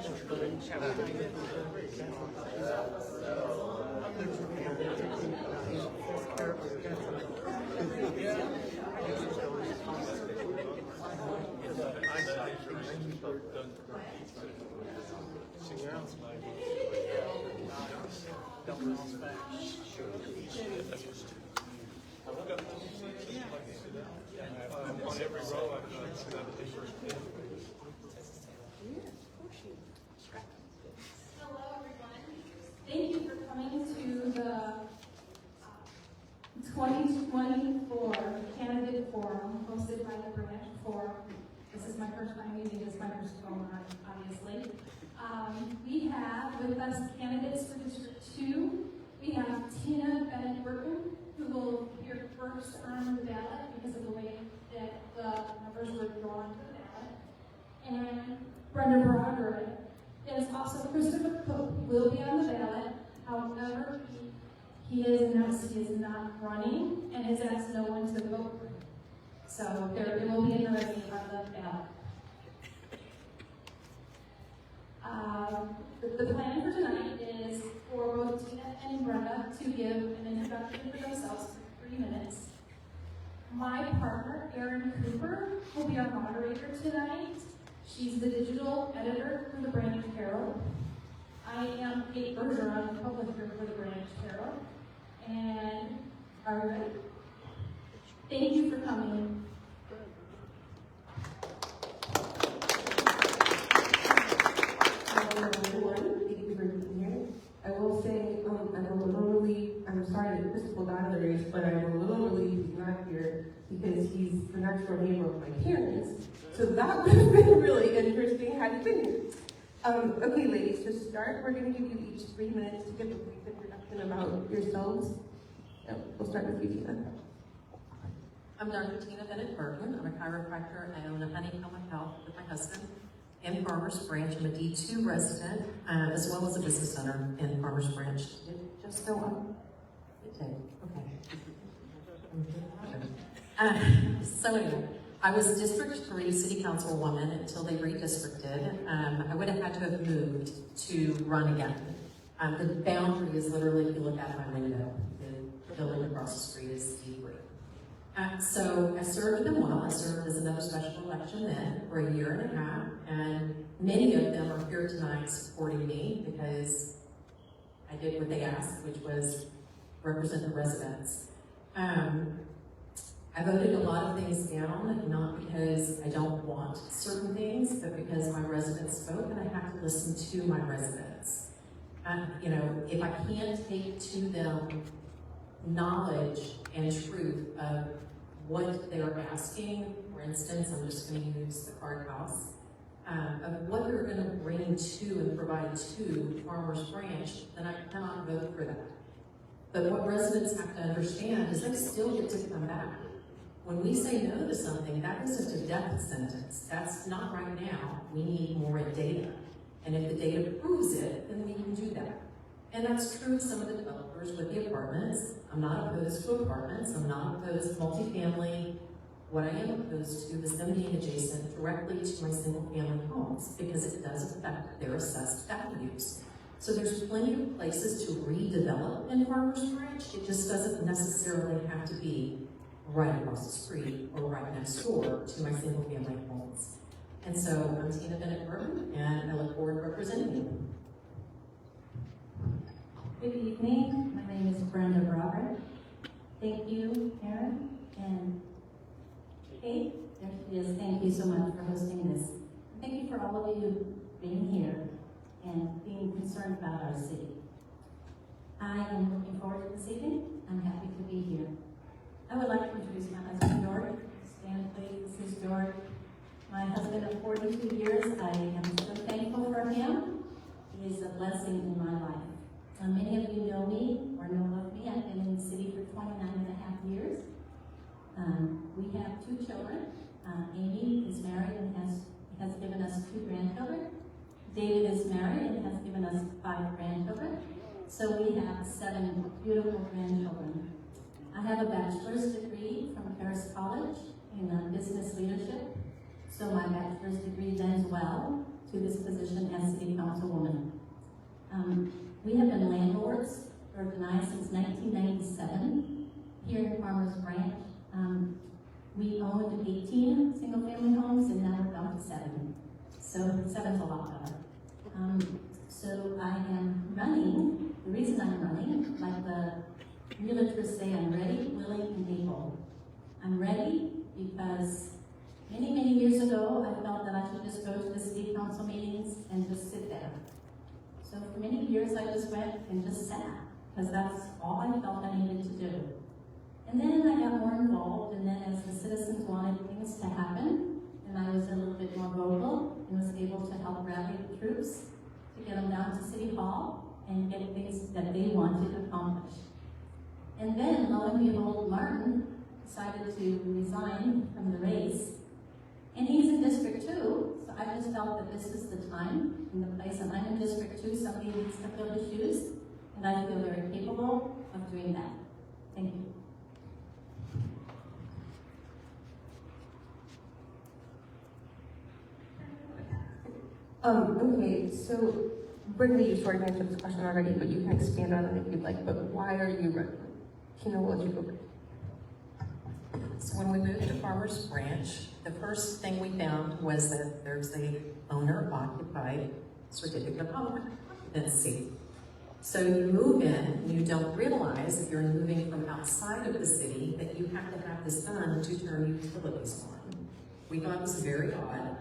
On every row I've done. Hello, everyone. Thank you for coming to the 2024 Candidate Forum hosted by the Branch Forum. This is my first time using this microphone, obviously. We have with us candidates for District 2. We have Tina Bennett-Burton, who will appear first on the ballot because of the way that the numbers were drawn to the ballot. And Brenda Brodrick. There's also Christopher Cook, who will be on the ballot. However, he is not running and has asked no one to vote for him. So there will be another name on the ballot. The plan for tonight is for both Tina and Brenda to give an introduction for themselves for 3 minutes. My partner, Erin Cooper, will be our moderator tonight. She's the digital editor for the Branch Herald. I am Kate Bergeron, the publisher for the Branch Herald. And are you ready? Thank you for coming. Hello, everyone. Thank you for being here. I will say, I'm sorry that Crystal died of the race, but I'm a little relieved he's not here because he's the next door neighbor of my parents. So that would have been really interesting had he been here. Okay, ladies, to start, we're going to give you each 3 minutes to give a brief introduction about yourselves. We'll start with you, Tina. I'm Dr. Tina Bennett-Burton. I'm a chiropractor. I own a Honeycomb Health with my husband in Farmers Branch. I'm a D2 resident, as well as a business owner in Farmers Branch. Just go on. Okay. So anyway, I was District 3 City Councilwoman until they redistricted. I would have had to have moved to run again. The boundary is literally, if you look out my window, the building across the street is D3. So I served them well. I served as another special election then for a year and a half, and many of them are here tonight supporting me because I did what they asked, which was represent the residents. I voted a lot of things down, not because I don't want certain things, but because my residents spoke and I have to listen to my residents. If I can't take to them knowledge and truth of what they're asking, for instance, I'm just going to use the card house, of what they're going to bring to and provide to Farmers Branch, then I cannot vote for that. But what residents have to understand is they still get to come back. When we say no to something, that isn't a death sentence. That's not right now. We need more data. And if the data proves it, then we can do that. And that's true of some of the developers with the apartments. I'm not opposed to apartments. I'm not opposed to multifamily. What I am opposed to is them being adjacent directly to my single-family homes because it does affect their assessed values. So there's plenty of places to redevelop in Farmers Branch. It just doesn't necessarily have to be right across the street or right next door to my single-family homes. And so I'm Tina Bennett-Burton, and I look forward to representing you. Good evening. My name is Brenda Brodrick. Thank you, Erin and Kate. There she is. Thank you so much for hosting this. Thank you for all of you being here and being concerned about our city. I am looking forward to this evening. I'm happy to be here. I would like to introduce my husband, George. Stand, please. This is George. My husband of 42 years. I am so thankful for him. He is a blessing in my life. Many of you know me or know of me. I've been in the city for 29 and a half years. We have 2 children. Amy is married and has given us 2 grandchildren. David is married and has given us 5 grandchildren. So we have 7 beautiful grandchildren. I have a bachelor's degree from Paris College in business leadership. So my bachelor's degree lends well to this position as city councilwoman. We have been landlords for Benaiah since 1997 here in Farmers Branch. We owned 18 single-family homes, and now we're down to 7. So 7's a lot better. So I am running. The reason I'm running, like the realtors say, I'm ready, willing, and able. I'm ready because many years ago, I felt that I should just go to the city council meetings and just sit there. So for many years, I just went and just sat, because that's all I felt I needed to do. And then I got more involved, and then as the citizens wanted things to happen, and I was a little bit more vocal and was able to help rally the troops to get them down to City Hall and get things that they wanted accomplished. And then, lo and behold, Martin decided to resign from the race. And he's in District 2, so I just felt that this is the time and the place, and I'm in District 2, somebody needs to fill the shoes, and I feel very capable of doing that. Thank you. Okay, so Brenda, you sort of answered this question already, but you can expand on it if you'd like, but why are you running? Kina, will let you go. So when we moved to Farmers Branch, the first thing we found was that there's a owner-occupied certificate of occupancy. So you move in, and you don't realize if you're moving from outside of the city that you have to have this done to turn utilities on. We thought it was very odd.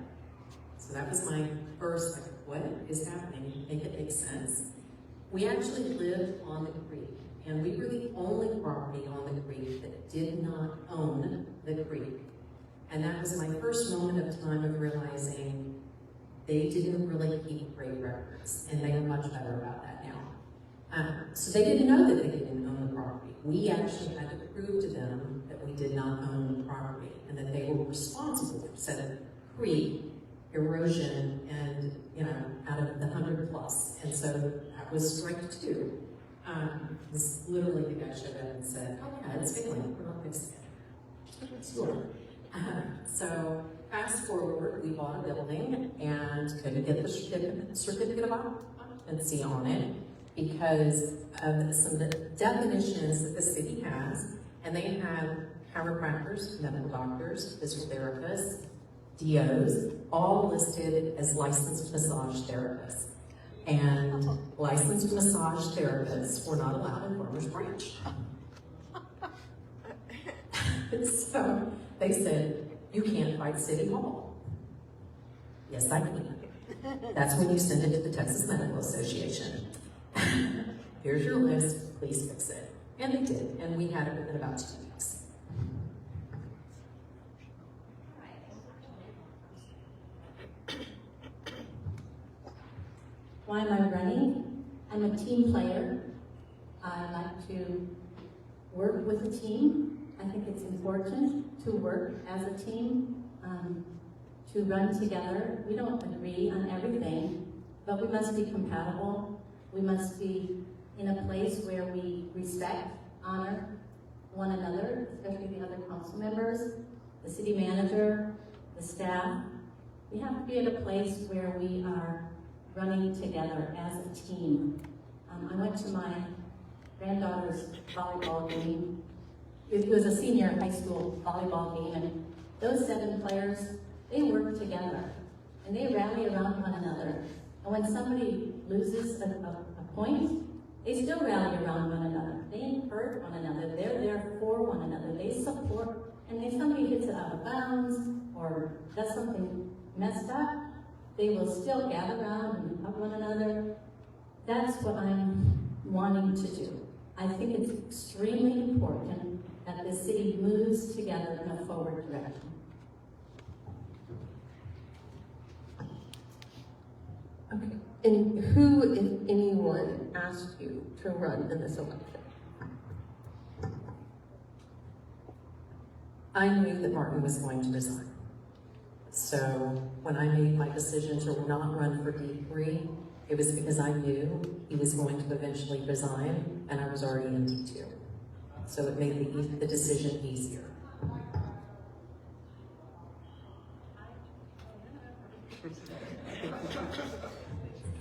So that was my first, like, what is happening? Make it make sense. We actually lived on the creek, and we were the only property on the creek that did not own the creek. And that was my first moment of time of realizing they didn't really keep great records, and they are much better about that now. So they didn't know that they didn't own the property. We actually had to prove to them that we did not own the property, and that they were responsible for setting creek, erosion, and, you know, out of the 100 plus. And so that was strike 2. This literally the guy showed up and said, oh yeah, it's failing, we're not fixing it. Sure. So fast forward, we bought a building and couldn't get the certificate of occupancy on it because of some of the definitions that the city has, and they have chiropractors, medical doctors, physical therapists, DOs, all listed as licensed massage therapists. And licensed massage therapists were not allowed in Farmers Branch. So they said, you can't fight City Hall. Yes, I can. That's when you send it to the Texas Medical Association. Here's your list, please fix it. And they did, and we had it within about 2 weeks. Why am I running? I'm a team player. I like to work with a team. I think it's important to work as a team, to run together. We don't agree on everything, but we must be compatible. We must be in a place where we respect, honor one another, especially the other council members, the city manager, the staff. We have to be at a place where we are running together as a team. I went to my granddaughter's volleyball game. It was a senior high school volleyball game, and those 7 players, they work together, and they rally around one another. And when somebody loses a point, they still rally around one another. They encourage one another. They're there for one another. They support, and if somebody hits it out of bounds or does something messed up, they will still gather around and hug one another. That's what I'm wanting to do. I think it's extremely important that the city moves together in a forward direction. Okay. And who, if anyone, asked you to run in this election? I knew that Martin was going to resign. So when I made my decision to not run for D3, it was because I knew he was going to eventually resign, and I was already in D2. So it made the decision easier.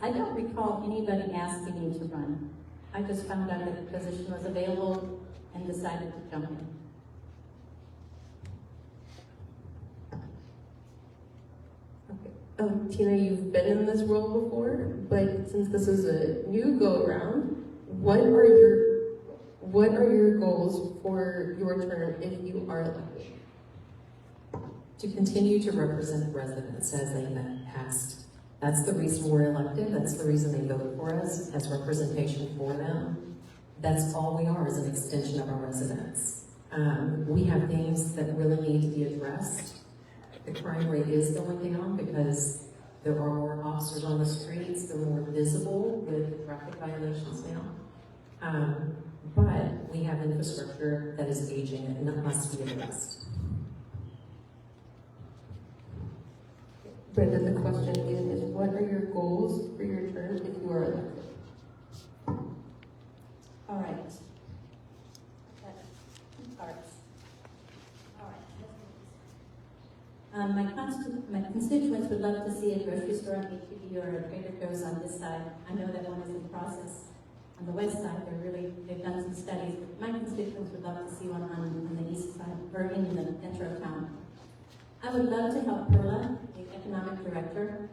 I don't recall anybody asking me to run. I just found out that the position was available and decided to jump in. Tina, you've been in this role before, but since this is a new go-around, what are your goals for your term if you are elected? To continue to represent residents as they have past. That's the reason we're elected. That's the reason they vote for us, as representation for them. That's all we are, is an extension of our residents. We have things that really need to be addressed. The crime rate is going down because there are more officers on the streets. They're more visible with traffic violations now. But we have infrastructure that is aging and that must be addressed. Brenda, the question again is, what are your goals for your term if you are elected? All right. That's two parts. All right. My constituents would love to see a grocery store on HEB or a Trader Joe's on this side. I know that one is in process. On the west side, they've done some studies. My constituents would love to see one on the east side, or in the center of town. I would love to help Perla, the economic director,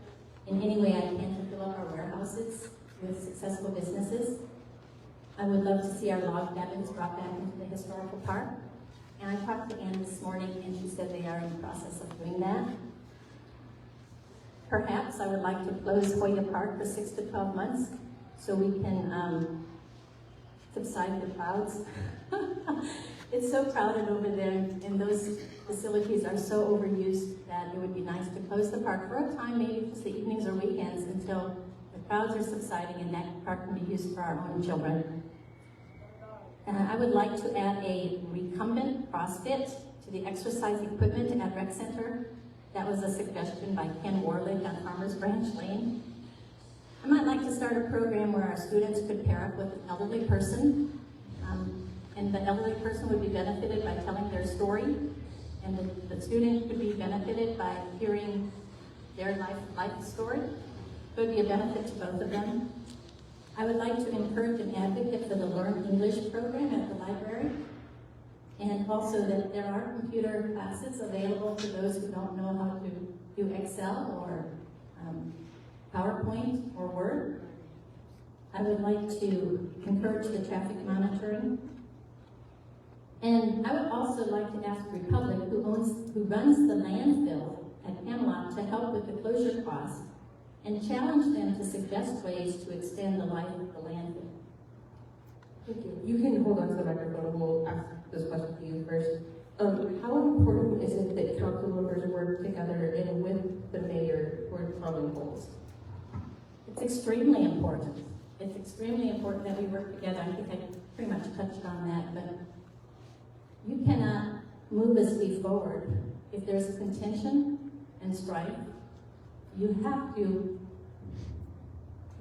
in any way I can to fill up our warehouses with successful businesses. I would love to see our log cabins brought back into the historical park. And I talked to Ann this morning, and she said they are in the process of doing that. Perhaps I would like to close Hoya Park for 6 to 12 months so we can subside the clouds. It's so crowded over there, and those facilities are so overused that it would be nice to close the park for a time, maybe just the evenings or weekends, until the crowds are subsiding and that park can be used for our own children. I would like to add a recumbent CrossFit to the exercise equipment at Rec Center. That was a suggestion by Ken Warlick on Farmers Branch Lane. I might like to start a program where our students could pair up with an elderly person, and the elderly person would be benefited by telling their story, and the student could be benefited by hearing their life story. It would be a benefit to both of them. I would like to encourage and advocate for the Learn English program at the library, and also that there are computer classes available for those who don't know how to do Excel or PowerPoint or Word. I would like to encourage the traffic monitoring. And I would also like to ask Republic, who runs the landfill at Camelot, to help with the closure costs and challenge them to suggest ways to extend the life of the landfill. Thank you. You can hold on to the microphone. We'll ask this question to you first. How important is it that council members work together and with the mayor toward common goals? It's extremely important. It's extremely important that we work together. I think I pretty much touched on that, but you cannot move a city forward if there's contention and strife. You don't have to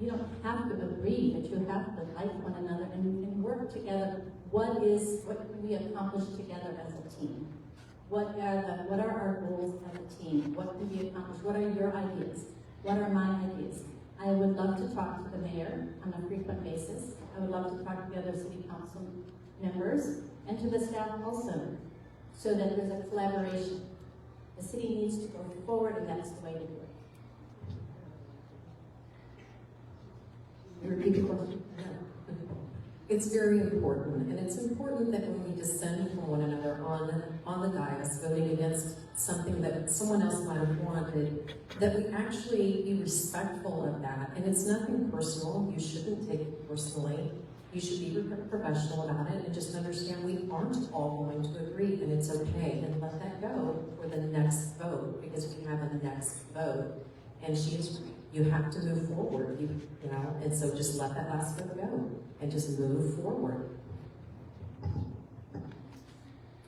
agree, but you have to like one another and work together. What can we accomplish together as a team? What are our goals as a team? What can be accomplished? What are your ideas? What are my ideas? I would love to talk to the mayor on a frequent basis. I would love to talk to the other city council members and to the staff also, so that there's a collaboration. The city needs to go forward, and that's the way to do it. You repeat the question? It's very important, and it's important that when we dissent from one another on the dais, voting against something that someone else might have wanted, that we actually be respectful of that. And it's nothing personal. You shouldn't take it personally. You should be professional about it and just understand we aren't all going to agree, and it's okay, and let that go for the next vote, because we have a next vote. And she is right. You have to move forward, you know, and so just let that last vote go and just move forward.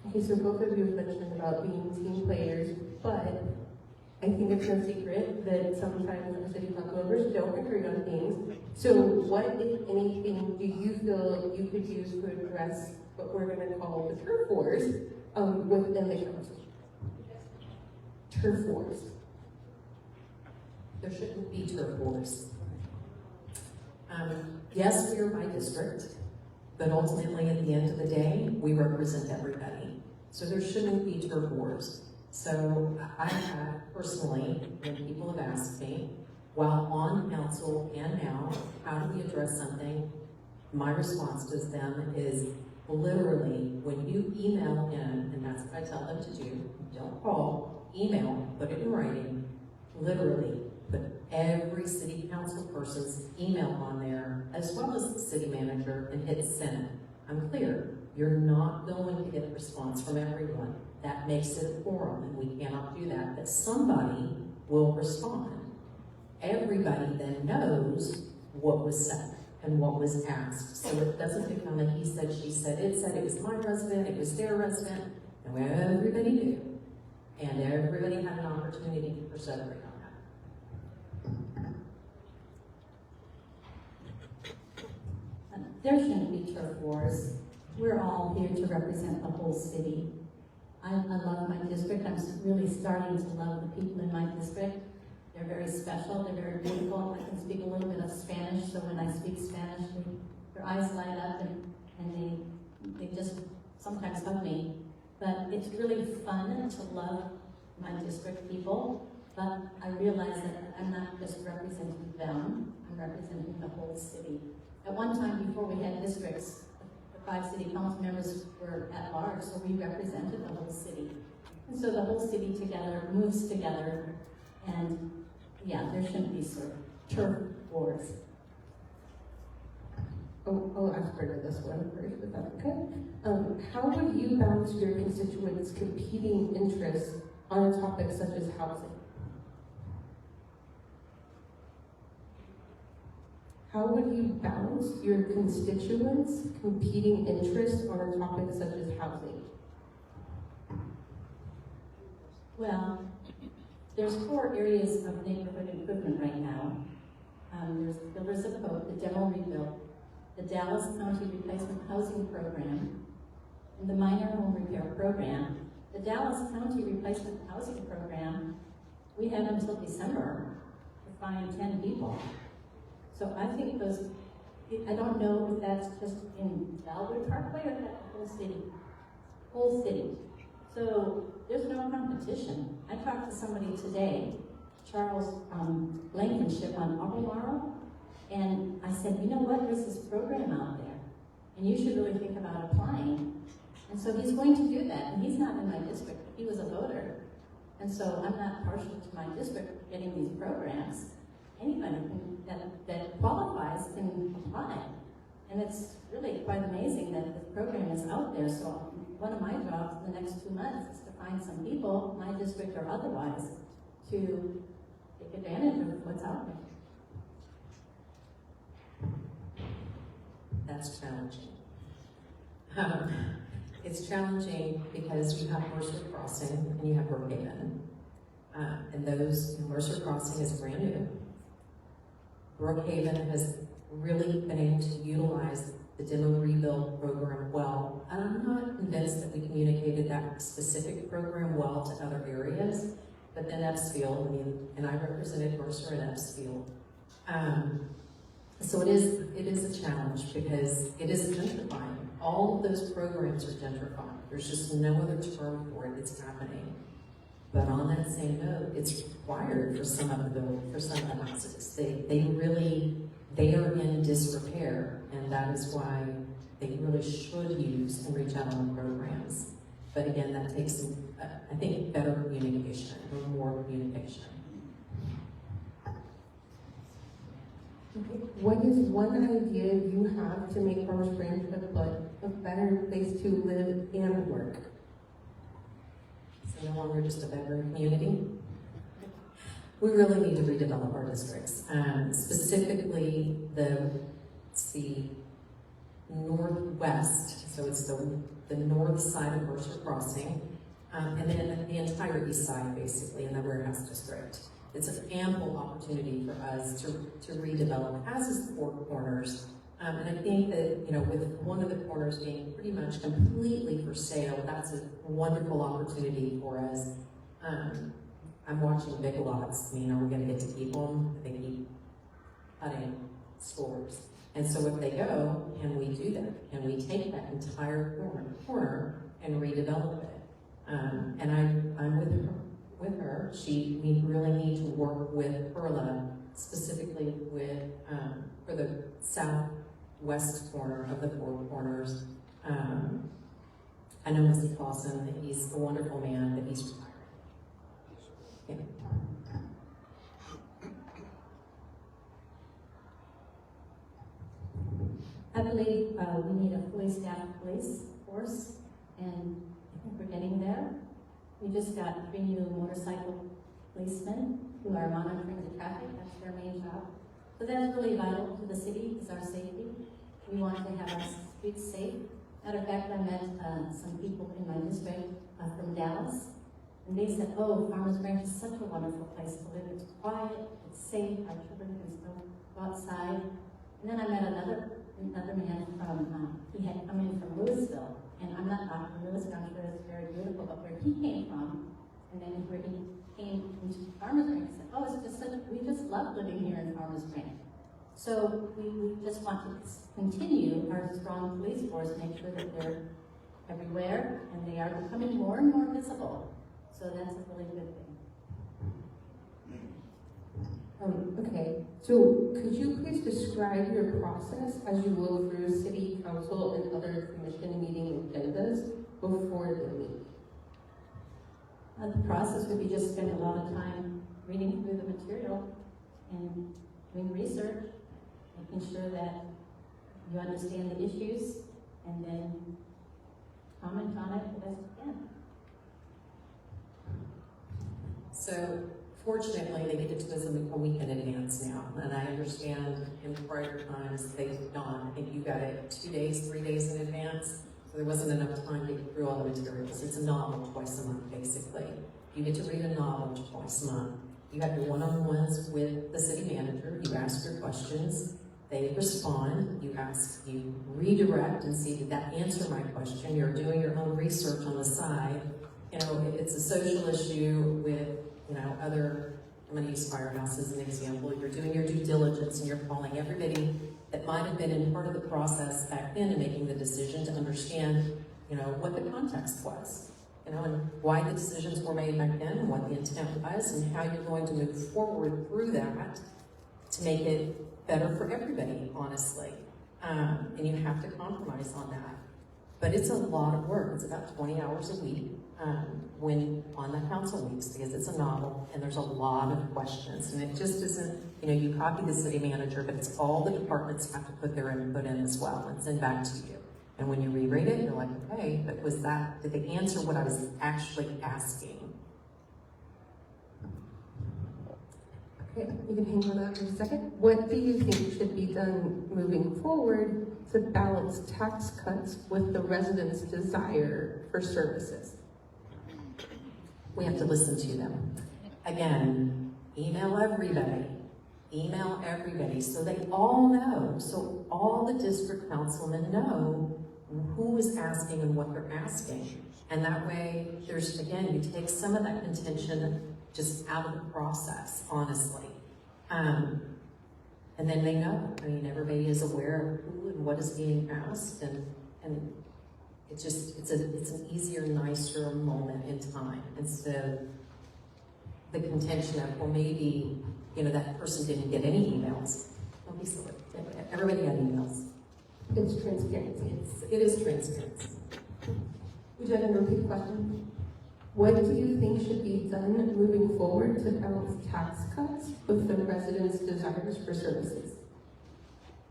Okay, so both of you have mentioned about being team players, but I think it's no secret that sometimes our city council members don't agree on things. So what, if anything, do you feel you could use to address what we're going to call the turf wars within the council? Turf wars. There shouldn't be turf wars. Yes, we are by district, but ultimately at the end of the day, we represent everybody. So there shouldn't be turf wars. So I have personally, when people have asked me, while on council and now, how do we address something? My response to them is literally, when you email in, and that's what I tell them to do, don't call, email, put it in writing, literally put every city council person's email on there, as well as the city manager, and hit send. I'm clear, you're not going to get a response from everyone. That makes it a quorum, and we cannot do that, but somebody will respond. Everybody then knows what was said and what was asked. So it doesn't become a he said, she said, it was my resident, it was their resident, and everybody knew. And everybody had an opportunity to perseverate on that. There shouldn't be turf wars. We're all here to represent the whole city. I love my district. I'm really starting to love the people in my district. They're very special, they're very beautiful. I can speak a little bit of Spanish, so when I speak Spanish, their eyes light up and they just sometimes hug me. But it's really fun to love my district people, but I realize that I'm not just representing them, I'm representing the whole city. At one time, before we had districts, the 5 city council members were at large, so we represented the whole city. And so the whole city together moves together, and yeah, there shouldn't be sort of turf wars. I'll ask Brenda this one first, if that's okay. How would you balance your constituents' competing interests on a topic such as housing? How would you balance your constituents' competing interests on a topic such as housing? Well, there's 4 areas of neighborhood improvement right now. There's Pillars of Hope, the demo rebuild, the Dallas County Replacement Housing Program, and the Minor Home Repair Program. The Dallas County Replacement Housing Program, we have until December to find 10 people. So I think those, I don't know if that's just in Bellwood Parkway or that's the whole city. Whole city. So there's no competition. I talked to somebody today, Charles Blankenship on Albemarle, and I said, you know what, there's this program out there, and you should really think about applying. And so he's going to do that, and he's not in my district, but he was a voter. And so I'm not partial to my district getting these programs. Anybody that qualifies can apply. And it's really quite amazing that this program is out there. So one of my jobs in the next 2 months is to find some people, my district or otherwise, to take advantage of what's out there. That's challenging. It's challenging because you have Mercer Crossing and you have Brookhaven. And Mercer Crossing is brand new. Brookhaven has really been able to utilize the demo rebuild program well. And I'm not convinced that we communicated that specific program well to other areas, but then Epsfield, and I represented Mercer and Epsfield. So it is a challenge because it is gentrifying. All of those programs are gentrifying. There's just no other term for it. It's happening. But on that same note, it's required for some of the houses. They are in disrepair, and that is why they really should use and reach out on programs. But again, that takes some, I think, better communication or more communication. Okay. What is one idea you have to make Farmers Branch a better place to live and work? So no longer just a bedroom community. We really need to redevelop our districts. Specifically the northwest, so it's the north side of Mercer Crossing, and then the entire east side, basically, in the warehouse district. It's an ample opportunity for us to redevelop, as is the 4 corners. And I think that, with one of the corners being pretty much completely for sale, that's a wonderful opportunity for us. I'm watching big lots. Are we going to get to keep them? They keep cutting. stores. And so if they go, can we do that? Can we take that entire corner and redevelop it? And I'm with her. We really need to work with Perla, specifically with, for the southwest corner of the Four Corners. I know Mr. Clausen, that he's a wonderful man, that he's retired. Yeah. I believe we need a fully staffed police force, and I think we're getting there. We just got 3 new motorcycle policemen who are monitoring the traffic. That's their main job. So that's really vital to the city, is our safety. We want to have our streets safe. Matter of fact, I met some people in my district from Dallas, and they said, oh, Farmers Branch is such a wonderful place to live. It's quiet, it's safe, our children can still go outside. And then I met another man from, he had come in from Louisville, and I'm not talking Louisville, I'm sure it's very beautiful, but where he came from, and then where he came into Farmers Branch, he said, oh, it's just such, we just love living here in Farmers Branch. So we just want to continue our strong police force, make sure that they're everywhere, and they are becoming more and more visible. So that's a really good thing. Okay, so could you please describe your process as you go through city council and other commission meeting agendas before the meeting? The process would be just spend a lot of time reading through the material and doing research, making sure that you understand the issues, and then comment on it the best you can. So fortunately, they get it to us a week in advance now, and I understand in prior times they did not. I think you got it 2 days, 3 days in advance, so there wasn't enough time to get through all the materials. It's a novel twice a month, basically. You get to read a novel twice a month. You have your one-on-ones with the city manager. You ask your questions. They respond. You redirect and see, did that answer my question? You're doing your own research on the side. You know, it's a social issue with, you know, other, I'm going to use Firehouse as an example. You're doing your due diligence and you're calling everybody that might have been in part of the process back then and making the decision to understand, you know, what the context was, you know, and why the decisions were made back then and what the intent was and how you're going to move forward through that to make it better for everybody, honestly. And you have to compromise on that. But it's a lot of work. It's about 20 hours a week when on the council weeks, because it's a novel and there's a lot of questions. And it just isn't, you know, you copy the city manager, but it's all the departments have to put their input in as well and send back to you. And when you reread it, you're like, okay, but did they answer what I was actually asking? Okay, you can hang on that for a second. What do you think should be done moving forward to balance tax cuts with the residents' desire for services? We have to listen to them. Again, email everybody so they all know, so all the district councilmen know who is asking and what they're asking. And that way, there's, again, you take some of that contention just out of the process, honestly. And then they know. I mean, everybody is aware of who and what is being asked, and it's just, it's an easier, nicer moment in time instead of the contention of, well, maybe, you know, that person didn't get any emails. Don't be silly. Everybody got emails. It's transparency. It is transparency. Would you like to repeat the question? What do you think should be done moving forward to balance tax cuts with the residents' desires for services?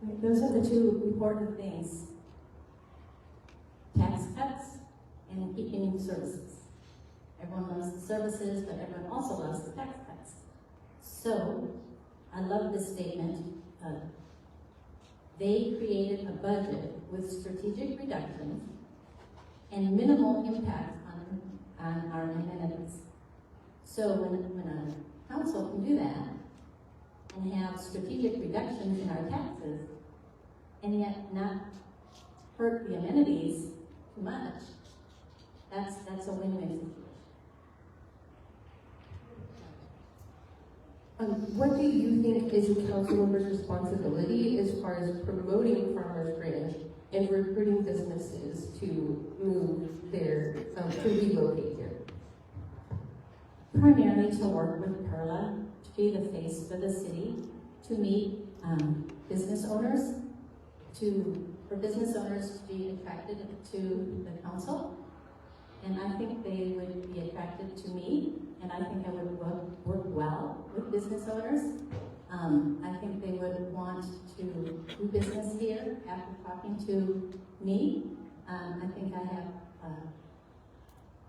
Right, those are the two important things. Tax cuts and keeping services. Everyone loves the services, but everyone also loves the tax cuts. So, I love this statement. They created a budget with strategic reductions and minimal impact on our amenities. So when a council can do that and have strategic reductions in our taxes and yet not hurt the amenities too much, that's a win-win situation. What do you think is a council member's responsibility as as promoting Farmers Branch and recruiting businesses to move their, to relocate here? Primarily to work with Perla, to be the face for the city, to meet business owners, for business owners to be attracted to the council. And I think they would be attracted to me, and I think I would work well with business owners. I think they would want to do business here after talking to me. I think I have,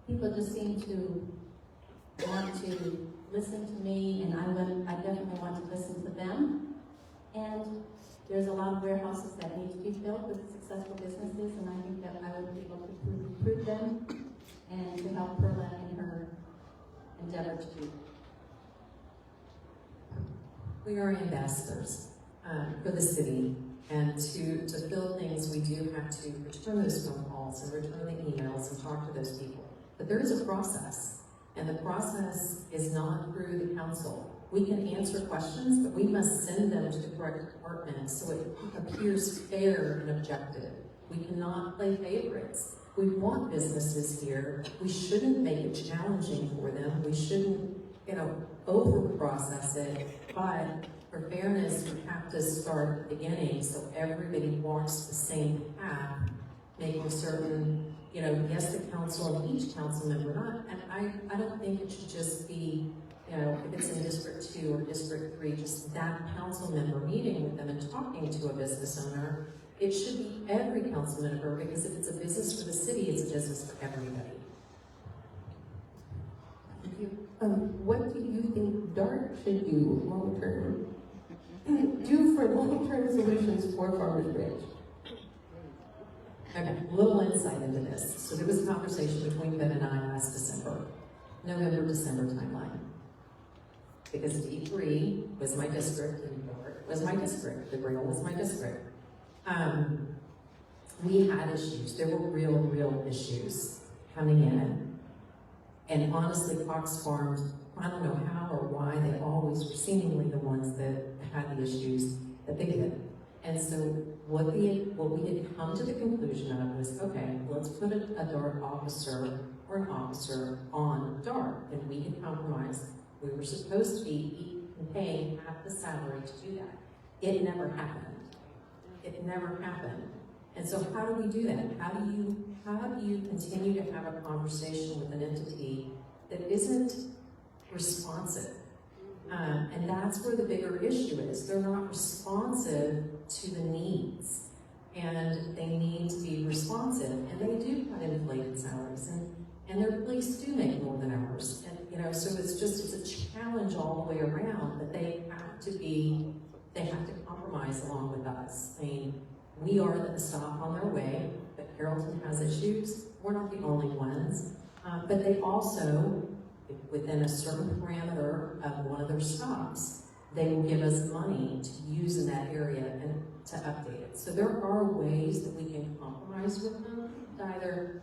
people just seem to want to listen to me, and I definitely want to listen to them. And there's a lot of warehouses that need to be filled with successful businesses, and I think that I would be able to recruit them and to help Perla in her endeavor to do. We are ambassadors for the city, and to fill things, we do have to return those phone calls and return the emails and talk to those people. But there is a process, and the process is not through the council. We can answer questions, but we must send them to the correct department so it appears fair and objective. We cannot play favorites. We want businesses here. We shouldn't make it challenging for them. We shouldn't, over-process it. But for fairness, we have to start at the beginning so everybody walks the same path, making certain, yes, the council and each council member, not, and I don't think it should just be, if it's in District 2 or District 3, just that council member meeting with them and talking to a business owner. It should be every council member, because if it's a business for the city, it's a business for everybody. Thank you. What do you think DART should do long-term? Do for long-term solutions for Farmers Branch? Okay, a little insight into this. So there was a conversation between Ben and I last December, November-December timeline. Because D3 was my district and DART was my district. The Grill was my district. We had issues. There were real issues coming in. And honestly, Fox Farms, I don't know how or why, they always were seemingly the ones that had the issues that they did. And so what we had come to the conclusion of was, okay, let's put a DART officer or an officer on DART. And we had compromised. We were supposed to be paying half the salary to do that. It never happened. It never happened. And so how do we do that? How do you continue to have a conversation with an entity that isn't responsive? And that's where the bigger issue is. They're not responsive to the needs. And they need to be responsive. And they do have inflated salaries. And their police do make more than ours. And so it's a challenge all the way around, but they have to compromise along with us. I mean, we are the stop on their way, but Carrollton has issues. We're not the only ones. But they also, within a certain parameter of one of their stops, they will give us money to use in that area and to update it. So there are ways that we can compromise with them to either,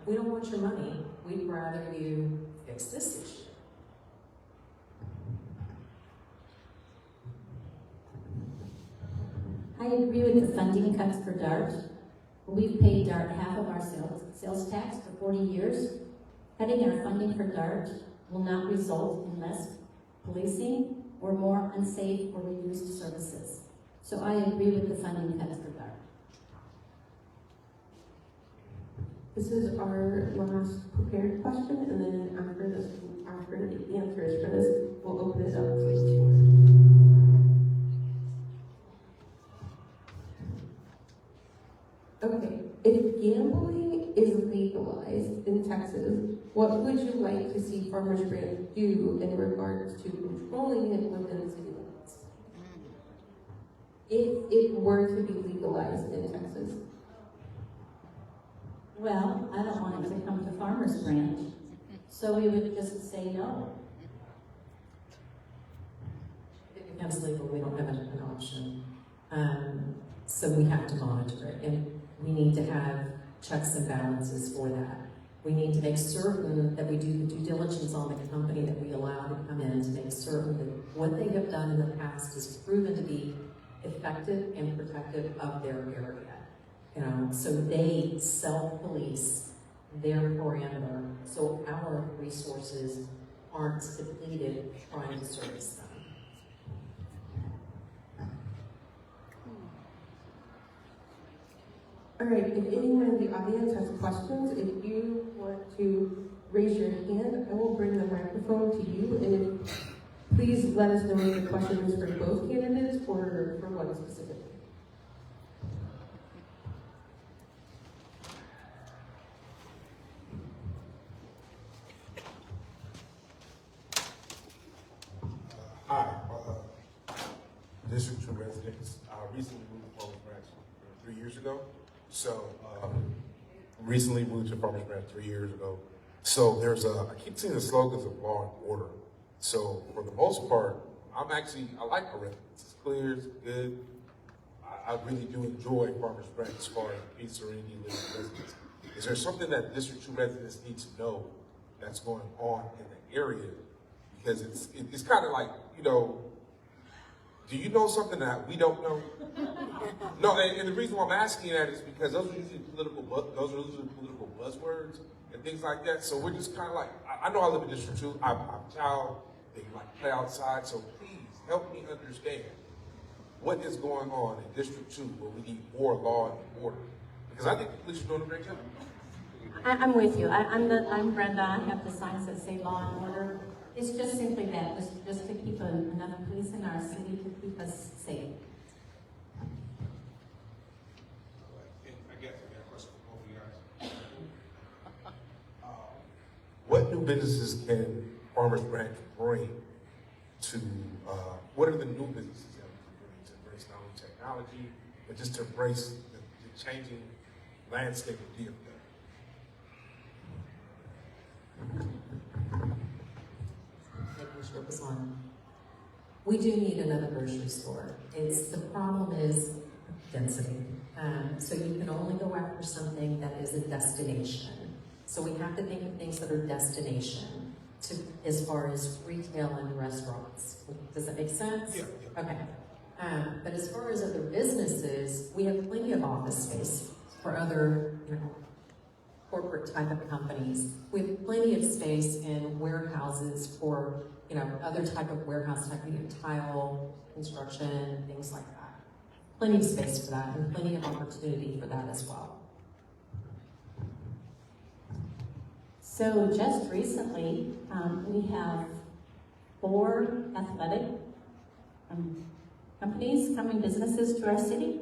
we don't want your money, we'd rather you fix this issue. I agree with the funding cuts for DART. We've paid DART half of our sales tax for 40 years. Cutting our funding for DART will not result in less policing or more unsafe or reduced services. So I agree with the funding cuts for DART. This is our last prepared question, and then after the answers for this, we'll open it up to Q&A. Okay, if gambling is legalized in Texas, what would you like to see Farmers Branch do in regards to controlling it within city limits? If it were to be legalized in Texas? Well, I don't want it to come to Farmers Branch, so we would just say no. If it becomes legal, we don't have an option. So we have to monitor it. And we need to have checks and balances for that. We need to make certain that we do the due diligence on the company that we allow to come in to make certain that what they have done in the past is proven to be effective and protective of their area. You know, so they self-police their parameter, so our resources aren't depleted trying to service them. All right, if anyone in the audience has questions, if you want to raise your hand, I will bring the microphone to you, and please let us know if the question is for both candidates or for one specifically. Hi, District 2 residents. I recently moved to Farmers Branch 3 years ago. So, recently moved to Farmers Branch 3 years ago. So I keep seeing the slogans of law and order. So for the most part, I like our residents. It's clear, it's good. I really do enjoy Farmers Branch as far as peace, serenity, living residents. Is there something that District 2 residents need to know that's going on in the area? Because it's kind of like, you know, do you know something that we don't know? No, and the reason why I'm asking that is because those are usually political buzzwords and things like that. So we're just kind of like, I know I live in District 2. I'm a child. They like play outside. So please help me understand what is going on in District 2 where we need more law and order. Because I think the police are doing a great job. I'm with you. I'm Brenda. I have the signs that say law and order. It's just simply that, just to keep enough police in our city to keep us safe. And I got a question for both of you guys. What new businesses can Farmers Branch bring to, what are the new businesses that we can bring to embrace not only technology, but just to embrace the changing landscape of DFW? Was on. We do need another grocery store. The problem is density. So you can only go after something that is a destination. So we have to think of things that are destination as far as retail and restaurants. Does that make sense? Yeah. Okay. But as far as other businesses, we have plenty of office space for other, corporate type of companies. We have plenty of space in warehouses for, other type of warehouse type, tile, construction, things like that. Plenty of space for that and plenty of opportunity for that as well. So just recently, we have 4 athletic companies coming, businesses to our city,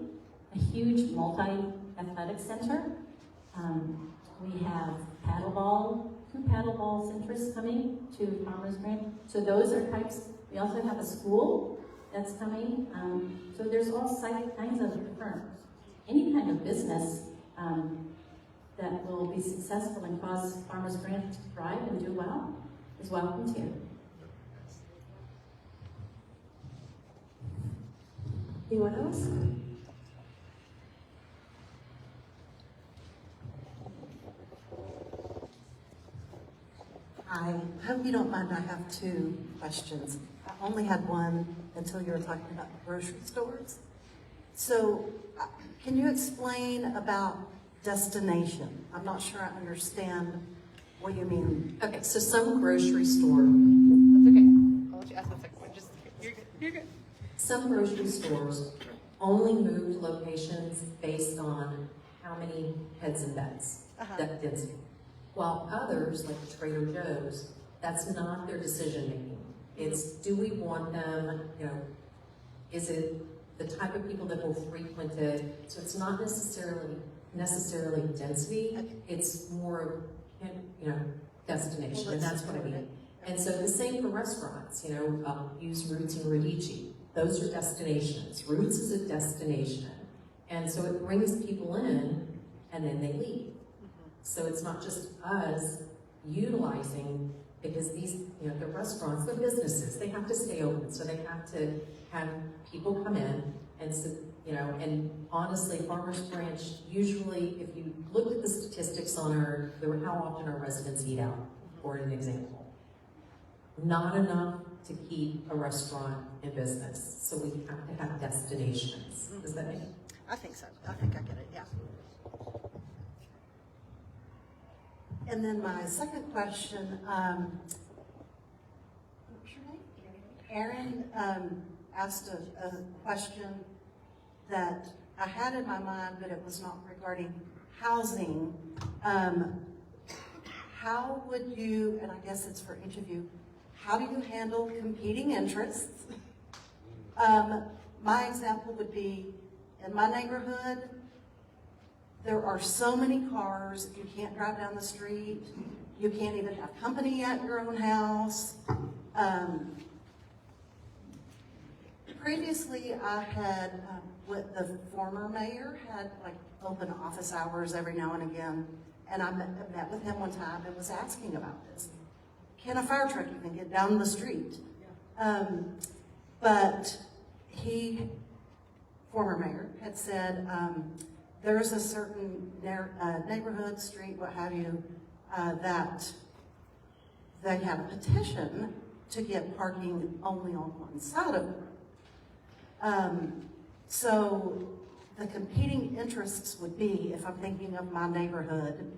a huge multi-athletic center. We have 2 paddleball centers coming to Farmers Branch. So those are types. We also have a school that's coming. So there's all kinds of different, any kind of business that will be successful and cause Farmers Branch to thrive and do well is welcome to. Anyone else? I hope you don't mind, I have 2 questions. I only had one until you were talking about the grocery stores. So, can you explain about destination? I'm not sure I understand what you mean. Okay, so some grocery store. That's okay. I'll let you ask the second one. You're good. You're good. Some grocery stores only moved locations based on how many heads and beds, that density. While others, like Trader Joe's, that's not their decision making. It's, do we want them, is it the type of people that will frequent it? So it's not necessarily density, it's more, destination, and that's what I mean. And so the same for restaurants, use Roots and Radici. Those are destinations. Roots is a destination. And so it brings people in, and then they leave. So it's not just us utilizing, because these, the restaurants, they're businesses, they have to stay open. So they have to have people come in and, and honestly, Farmers Branch, usually, if you looked at the statistics on how often our residents eat out, for an example, not enough to keep a restaurant in business, so we have to have destinations. Does that make sense? I think so. I think I get it, yeah. And then my second question, what was your name? Aaron asked a question that I had in my mind, but it was not regarding housing. How would you, and I guess it's for each of you, how do you handle competing interests? My example would be, in my neighborhood, there are so many cars, you can't drive down the street, you can't even have company at your own house. Previously, I had, with the former mayor, had like open office hours every now and again, and I met with him one time and was asking about this. Can a fire truck even get down the street? But he, former mayor, had said, there's a certain neighborhood, street, what have you, that they have a petition to get parking only on one side of it. So the competing interests would be, if I'm thinking of my neighborhood,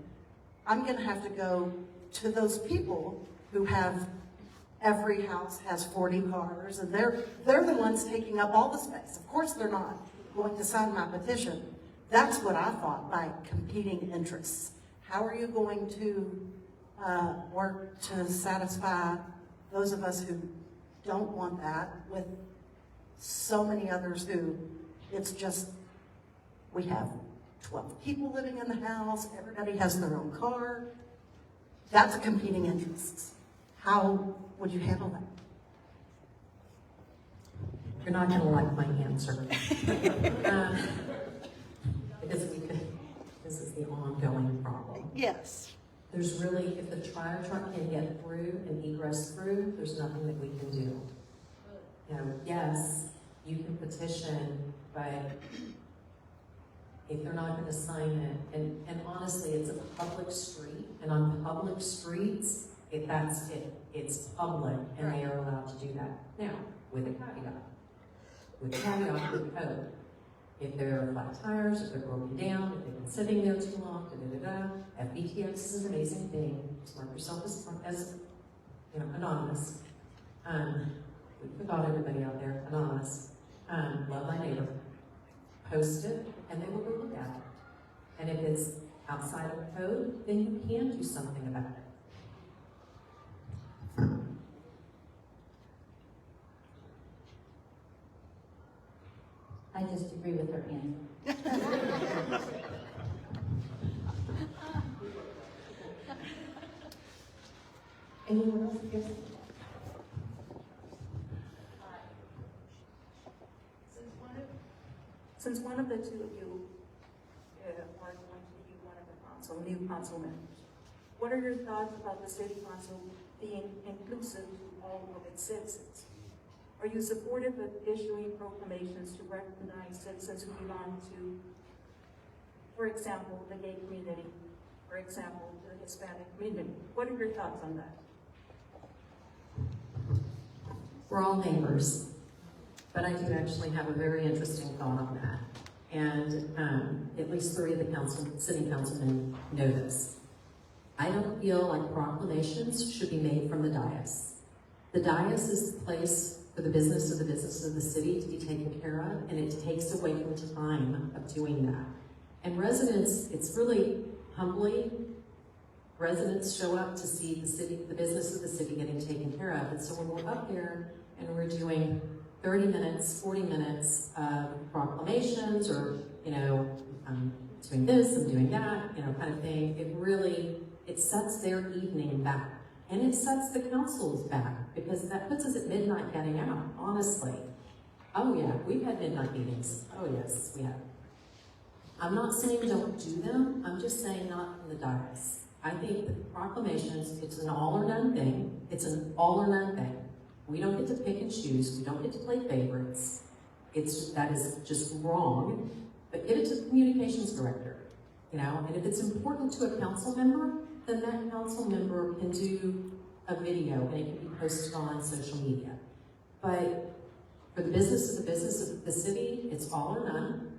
I'm gonna have to go to those people who have, every house has 40 cars, and they're the ones taking up all the space. Of course they're not going to sign my petition. That's what I thought by competing interests. How are you going to work to satisfy those of us who don't want that with so many others who it's just, we have 12 people living in the house, everybody has their own car. That's competing interests. How would you handle that? You're not going to like my answer. Because this is the ongoing problem. Yes. There's really, if the fire truck can get through and egress through, there's nothing that we can do. You know, yes, you can petition, but if they're not going to sign it, and honestly, it's a public street, and on public streets, that's it. It's public, and they are allowed to do that. Now, with a caveat. With a caveat with the code. If there are flat tires, if they're broken down, if they've been sitting there too long, FBTX is an amazing thing. Just mark yourself as you know, anonymous. We forgot everybody out there, anonymous. Love my neighbor. Post it, and they will go look at it. And if it's outside of code, then you can do something about it. I just agree with her answer. Anyone else? Yes. Since one of the two of you are going to be one of the new council members, what are your thoughts about the city council being inclusive to all of its citizens? Are you supportive of issuing proclamations to recognize citizens who belong to, for example, the gay community, for example, the Hispanic community? What are your thoughts on that? We're all neighbors, but I do actually have a very interesting thought on that. And at least 3 of the city councilmen know this. I don't feel like proclamations should be made from the dais. The dais is the place for the business of the city to be taken care of, and it takes away from time of doing that. And residents, it's really humbling. Residents show up to see the business of the city getting taken care of. And so when we're up there and we're doing 30 minutes, 40 minutes of proclamations, or, you know, I'm doing this, I'm doing that, you know, kind of thing, it sets their evening back. And it sets the councils back, because that puts us at midnight getting out, honestly. Oh yeah, we've had midnight meetings. Oh yes, we have. I'm not saying don't do them, I'm just saying not from the dais. I think that proclamations, it's an all or none thing. It's an all or none thing. We don't get to pick and choose, we don't get to play favorites. That is just wrong. But give it to the communications director, you know, and if it's important to a council member, then that council member can do a video and it can be posted on social media. But for the business of the city, it's all or none.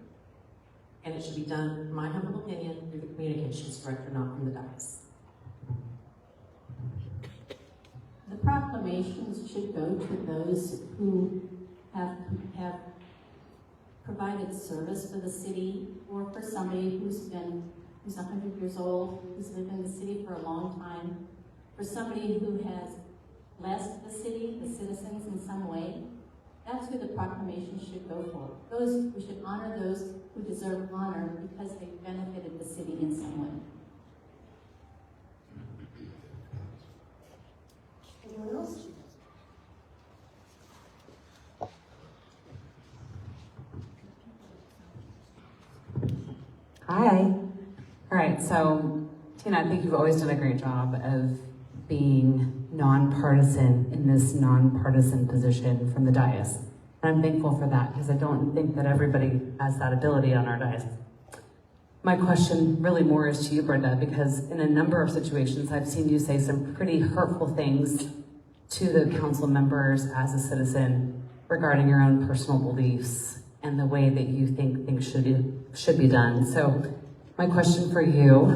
And it should be done, in my humble opinion, through the communications director, not from the dais. The proclamations should go to those who have provided service for the city, or for somebody who's 100 years old, who's lived in the city for a long time, for somebody who has blessed the city, the citizens in some way. That's who the proclamation should go for. We should honor those who deserve honor because they benefited the city in some way. Anyone else? Hi. All right, so Tina, I think you've always done a great job of being nonpartisan in this nonpartisan position from the dais. And I'm thankful for that because I don't think that everybody has that ability on our dais. My question really more is to you, Brenda, because in a number of situations I've seen you say some pretty hurtful things to the council members as a citizen regarding your own personal beliefs and the way that you think things should be done. So my question for you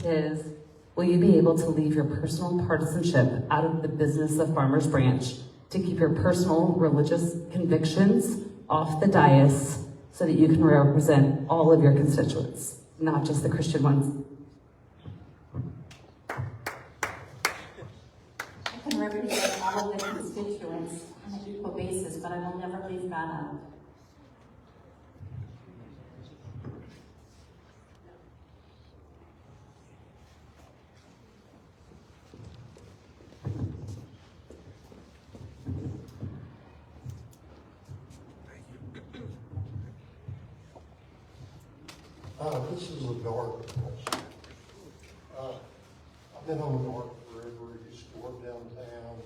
is, will you be able to leave your personal partisanship out of the business of Farmers Branch to keep your personal religious convictions off the dais so that you can represent all of your constituents, not just the Christian ones? I can represent all of the constituents on an equal basis, but I will never leave God out. This is a dark question. I've been on the dark forever. I used to work downtown.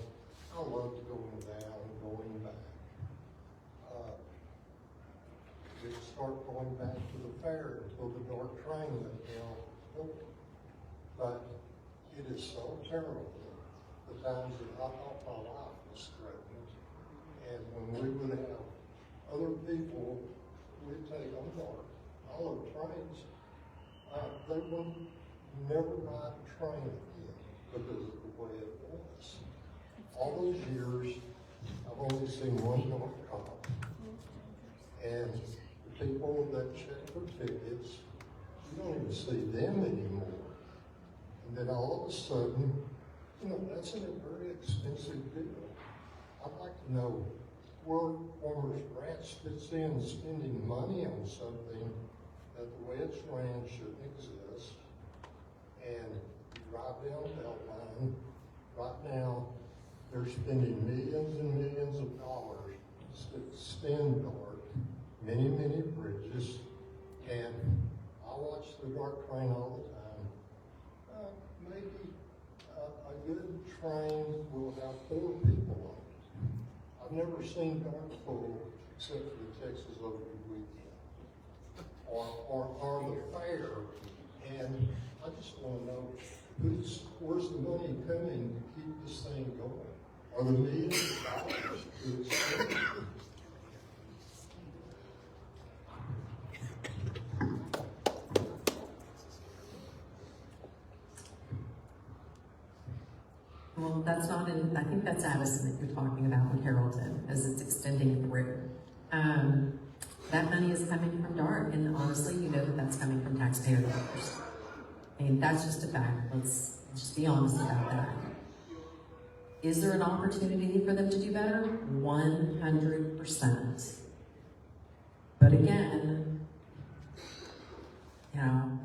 I loved going down, going back. Didn't start going back to the fair until the dark train went down. But it is so terrible the times that I thought my life was threatened. And when we would have other people, we'd take them dark. All of the trains, they would never ride a train again because of the way it was. All those years, I've only seen one dark cop. And the people that check for tickets, you don't even see them anymore. And then all of a sudden, that's a very expensive deal. I'd like to know where Farmers Branch fits in spending money on something that the way it's ran shouldn't exist. And you drive down Beltline, right now, they're spending millions and millions of dollars to extend dark, many, many bridges, and I watch the dark train all the time. Maybe a good train will have 4 people on it. I've never seen dark full except for the Texas Open weekend. Or the fair, and I just want to know where's the money coming to keep this thing going? Are the millions of dollars to extend? Well, that's not in, I think that's Addison that you're talking about in Carrollton, as it's extending through. That money is coming from DART, and honestly, you know that that's coming from taxpayer dollars. I mean, that's just a fact. Let's just be honest about that. Is there an opportunity for them to do better? 100%. But again,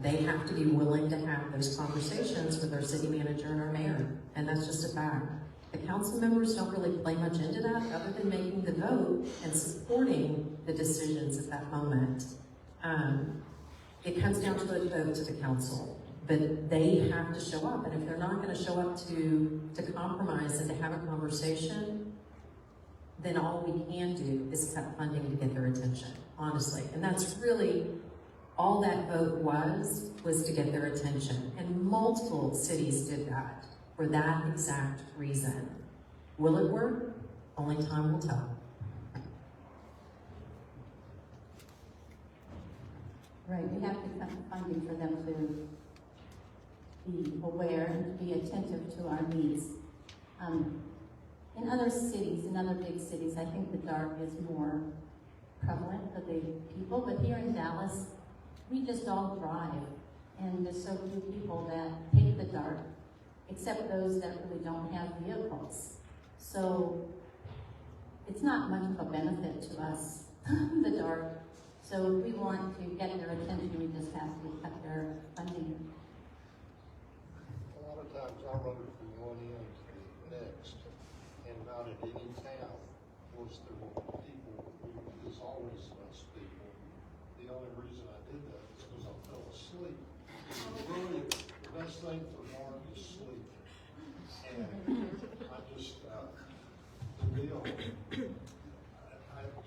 they have to be willing to have those conversations with our city manager and our mayor, and that's just a fact. The council members don't really play much into that other than making the vote and supporting the decisions at that moment. It comes down to a vote to the council, but they have to show up. And if they're not going to show up to compromise and to have a conversation, then all we can do is cut funding to get their attention, honestly. And that's really all that vote was to get their attention. And multiple cities did that. for that exact reason. Will it work? Only time will tell. Right, we have to cut funding for them to be aware and be attentive to our needs. In other cities, in other big cities, I think the dark is more prevalent for the people, but here in Dallas, we just all drive, and there's so few people that take the dark, except those that really don't have vehicles. So it's not much of a benefit to us, the dark. So if we want to get their attention, we just have to cut their funding. A lot of times I rode from one end to the next, and not at any town was there people, there's always less people. The only reason I did that is because I fell asleep. Really, the best thing for Mark is sleep. And I just, the deal, it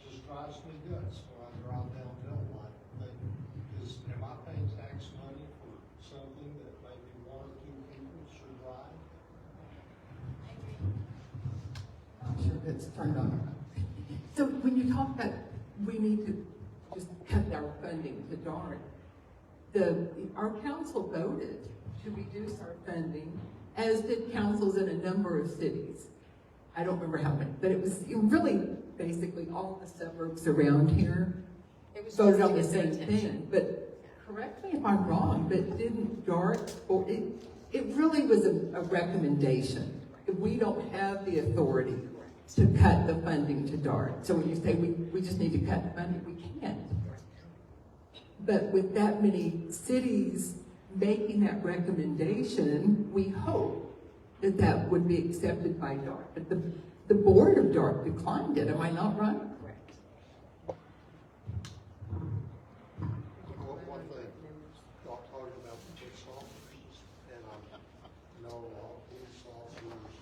just drives me nuts when I drive down Beltline. Am I paying tax money for something that maybe one or two people should drive? I'm sure it's turned on. So when you talk about we need to just cut our funding to DART, our council voted to reduce our funding, as did councils in a number of cities. I don't remember how many, but it was really basically all the suburbs around here voted on the same thing. But correct me if I'm wrong, but didn't DART, or it really was a recommendation. We don't have the authority to cut the funding to DART. So when you say we just need to cut the funding, we can't. But with that many cities making that recommendation, we hope that that would be accepted by DART. But the board of DART declined it. Am I not right? Correct. One thing, y'all talking about the police officers, and I know a lot of police officers,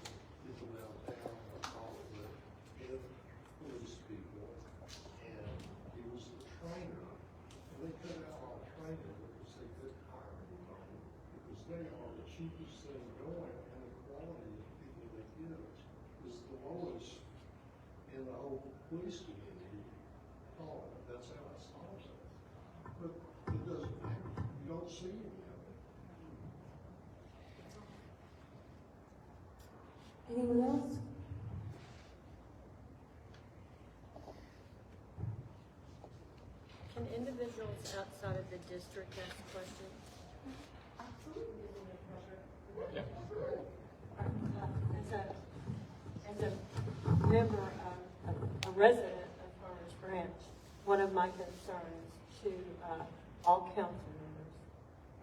people downtown, I talk with head police people, and he was the trainer, and they cut out all training because they couldn't hire anybody, because they are the cheapest thing going, and the quality of people they get is the lowest in the whole police community. Oh, that's how I saw it. But it doesn't matter. You don't see any of it. Anyone else? Can individuals outside of the district ask questions? As a member of a resident of Farmers Branch, one of my concerns to all council members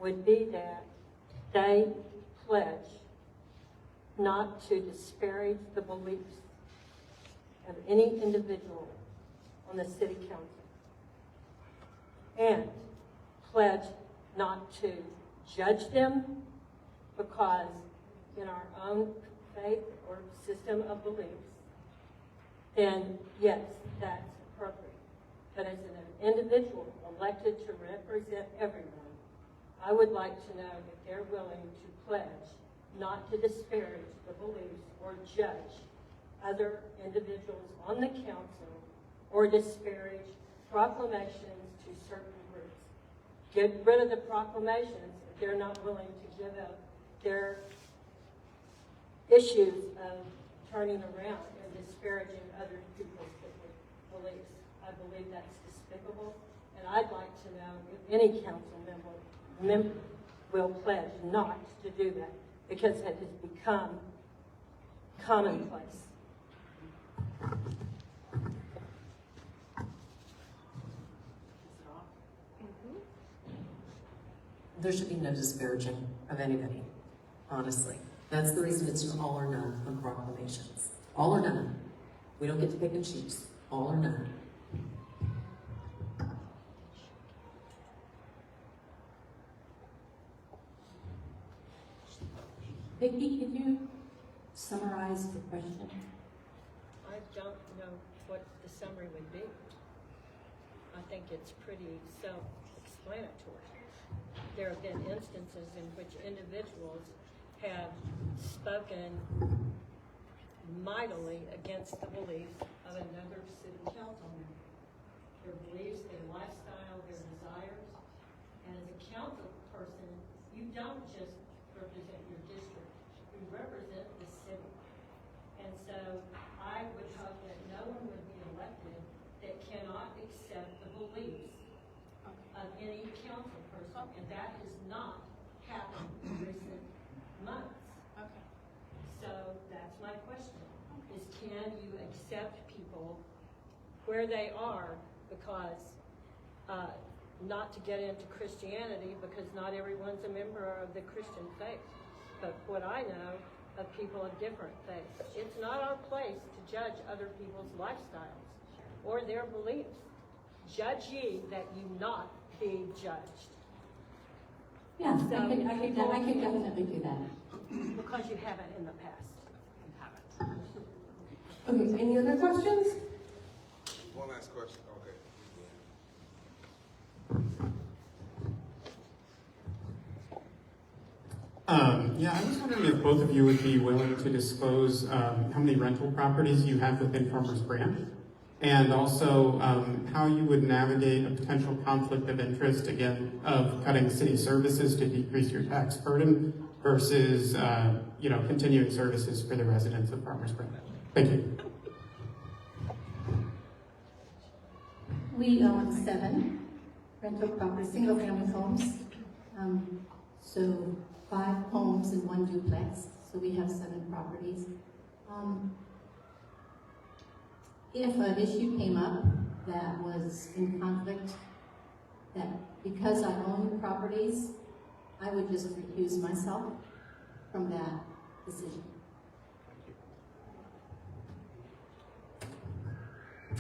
would be that they pledge not to disparage the beliefs of any individual on the city council, and pledge not to judge them, because in our own faith or system of beliefs, then yes, that's appropriate. But as an individual elected to represent everyone, I would like to know if they're willing to pledge not to disparage the beliefs or judge other individuals on the council or disparage proclamations to certain groups. Get rid of the proclamations if they're not willing to give up their issues of turning around and disparaging other people's beliefs. I believe that's despicable, and I'd like to know if any council member will pledge not to do that, because it has become commonplace. There should be no disparaging of anybody, honestly. That's the reason it's an all or none on proclamations. All or none. We don't get to pick and choose. All or none. Vicki, could you summarize the question? I don't know what the summary would be. I think it's pretty self-explanatory. There have been instances in which individuals have spoken mightily against the beliefs of another city council member. Their beliefs, their lifestyle, their desires. And as a council person, you don't just represent your district, you represent the city. And so I would hope that no one would be elected that cannot accept the beliefs of any council person, and that has not happened in recent months. Okay. So that's my question, is can you accept people where they are, because, not to get into Christianity, because not everyone's a member of the Christian faith, but what I know of people of different faiths. It's not our place to judge other people's lifestyles or their beliefs. Judge ye that you not be judged. Yeah, So I could definitely do that. Because you haven't in the past. You haven't. Okay, any other questions? One last question. Okay. Yeah, I was wondering if both of you would be willing to disclose how many rental properties you have within Farmers Branch, and also how you would navigate a potential conflict of interest, again, of cutting city services to decrease your tax burden versus, continuing services for the residents of Farmers Branch. Thank you. We own 7 rental properties, single-family homes. So 5 homes and 1 duplex. So we have 7 properties. If an issue came up that was in conflict, that because I own properties, I would just recuse myself from that decision.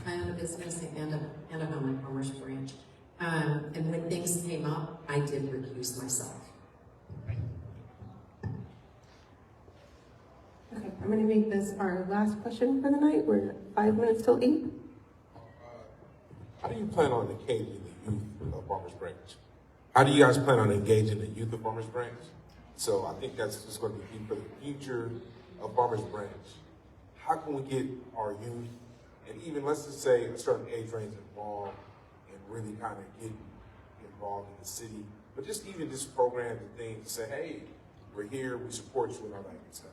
I own a business and a home in Farmers Branch. And when things came up, I did recuse myself. Okay, I'm going to make this our last question for the night. We're 5 minutes till 8. How do you plan on engaging the youth of Farmers Branch? How do you guys plan on engaging the youth of Farmers Branch? So I think that's just going to be key for the future of Farmers Branch. How can we get our youth, and even let's just say a certain age range involved, and really kind of get involved in the city, but just even just programs and things to say, hey, we're here, we support you, and all that good stuff.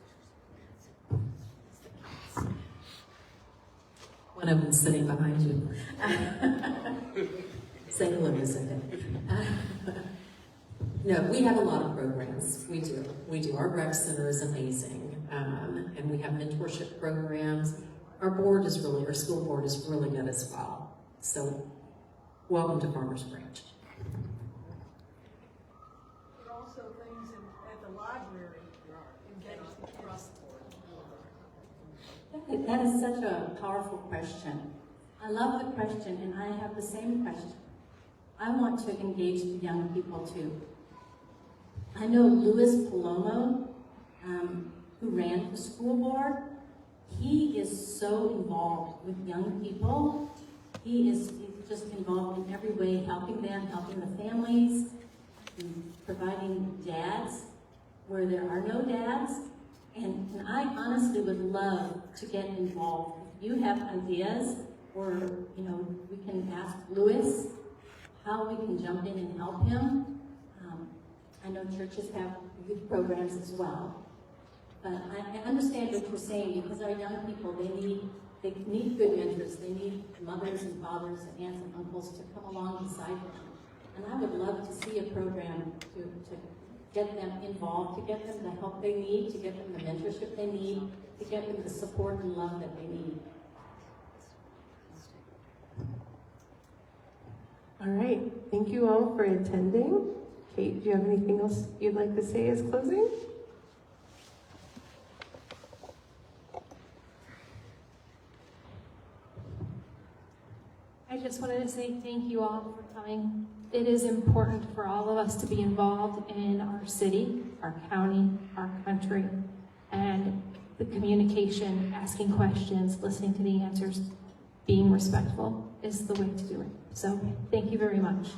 One of them sitting behind you. Say hello, isn't it? No, we have a lot of programs. We do. Our rec center is amazing. And we have mentorship programs. Our school board is really good as well. So, welcome to Farmers Branch. There are also things at the library engaged across the board. That is such a powerful question. I love the question, and I have the same question. I want to engage the young people too. I know Louis Palomo, who ran the school board. He is so involved with young people. He's just involved in every way, helping them, helping the families, and providing dads where there are no dads. And I honestly would love to get involved. If you have ideas, or we can ask Louis how we can jump in and help him. I know churches have youth programs as well. But I understand what you're saying, because our young people, they need good mentors. They need mothers and fathers and aunts and uncles to come along beside them. And I would love to see a program to get them involved, to get them the help they need, to get them the mentorship they need, to get them the support and love that they need. All right, thank you all for attending. Kate, do you have anything else you'd like to say as closing? I just wanted to say thank you all for coming. It is important for all of us to be involved in our city, our county, our country, and the communication, asking questions, listening to the answers, being respectful is the way to do it. So thank you very much.